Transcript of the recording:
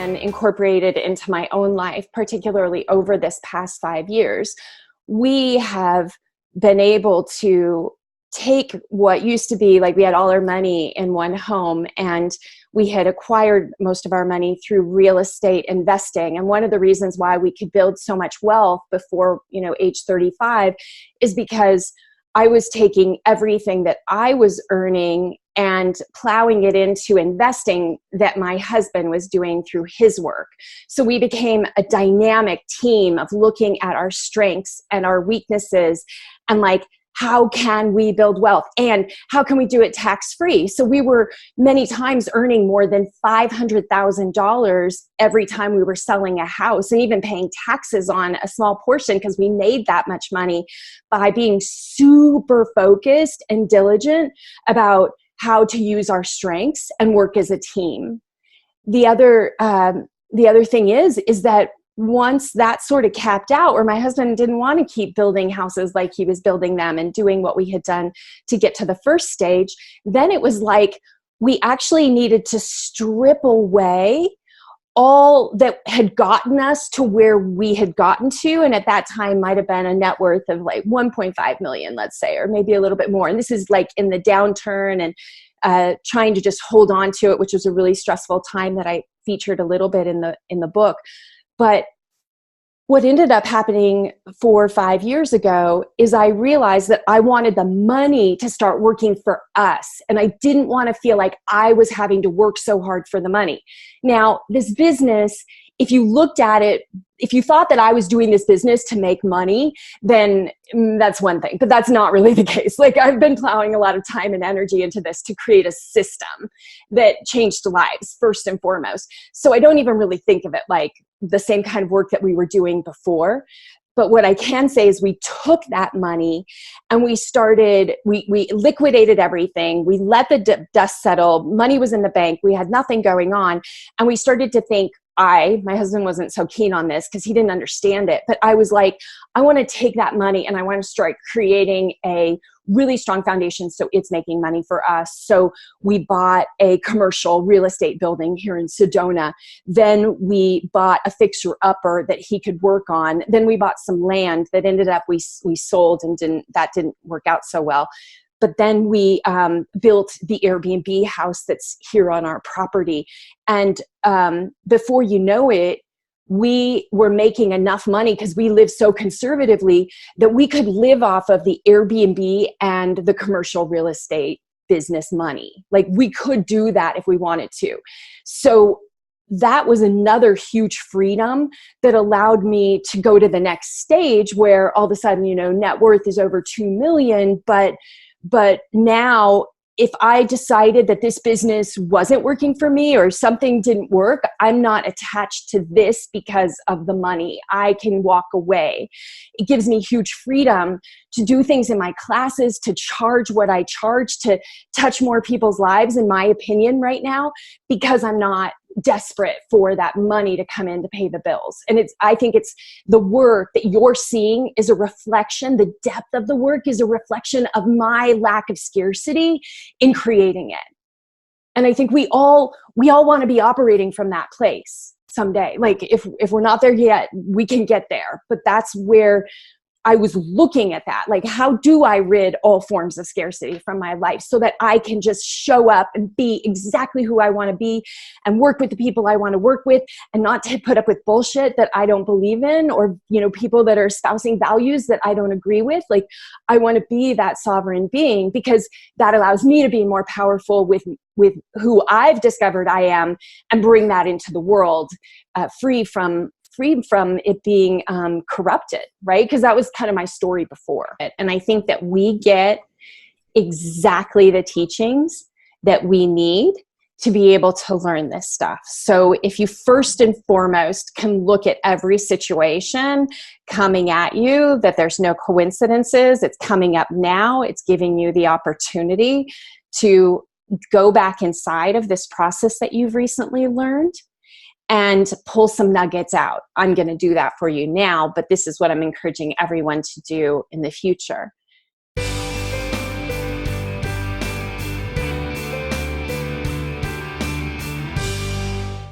then incorporated into my own life, particularly over this past 5 years, we have been able to take what used to be like we had all our money in one home, and we had acquired most of our money through real estate investing. And one of the reasons why we could build so much wealth before, age 35 is because I was taking everything that I was earning and plowing it into investing that my husband was doing through his work. So we became a dynamic team of looking at our strengths and our weaknesses and how can we build wealth and how can we do it tax-free? So we were many times earning more than $500,000 every time we were selling a house, and even paying taxes on a small portion because we made that much money by being super focused and diligent about how to use our strengths and work as a team. The other thing is that once that sort of capped out, where my husband didn't want to keep building houses like he was building them and doing what we had done to get to the first stage, then it was like we actually needed to strip away all that had gotten us to where we had gotten to. And at that time might have been a net worth of like 1.5 million, let's say, or maybe a little bit more. And this is like in the downturn and trying to just hold on to it, which was a really stressful time that I featured a little bit in the book. But what ended up happening 4 or 5 years ago is I realized that I wanted the money to start working for us. And I didn't want to feel like I was having to work so hard for the money. Now, this business, if you looked at it, if you thought that I was doing this business to make money, then that's one thing, but that's not really the case. Like, I've been plowing a lot of time and energy into this to create a system that changed lives first and foremost. So I don't even really think of it like the same kind of work that we were doing before. But what I can say is we took that money and we liquidated everything. We let the dust settle. Money was in the bank. We had nothing going on. And we started to think, my husband wasn't so keen on this because he didn't understand it. But I was like, I want to take that money and I want to start creating a really strong foundation so it's making money for us. So we bought a commercial real estate building here in Sedona. Then we bought a fixer-upper that he could work on. Then we bought some land that ended up we sold and didn't work out so well. But then we built the Airbnb house that's here on our property. And before you know it, we were making enough money because we live so conservatively that we could live off of the Airbnb and the commercial real estate business money. Like, we could do that if we wanted to. So that was another huge freedom that allowed me to go to the next stage where all of a sudden, net worth is over 2 million, but now if I decided that this business wasn't working for me or something didn't work, I'm not attached to this because of the money. I can walk away. It gives me huge freedom to do things in my classes, to charge what I charge, to touch more people's lives, in my opinion, right now, because I'm not desperate for that money to come in to pay the bills. And I think it's the work that you're seeing is a reflection, the depth of the work is a reflection of my lack of scarcity in creating it. And I think we all want to be operating from that place someday. Like, if we're not there yet, we can get there. But that's where I was looking at that. Like, how do I rid all forms of scarcity from my life so that I can just show up and be exactly who I want to be and work with the people I want to work with, and not to put up with bullshit that I don't believe in, or, people that are espousing values that I don't agree with. Like, I want to be that sovereign being because that allows me to be more powerful with who I've discovered I am, and bring that into the world, free from it being corrupted, right? Because that was kind of my story before. And I think that we get exactly the teachings that we need to be able to learn this stuff. So if you first and foremost can look at every situation coming at you, that there's no coincidences, it's coming up now, it's giving you the opportunity to go back inside of this process that you've recently learned and pull some nuggets out. I'm going to do that for you now, but this is what I'm encouraging everyone to do in the future.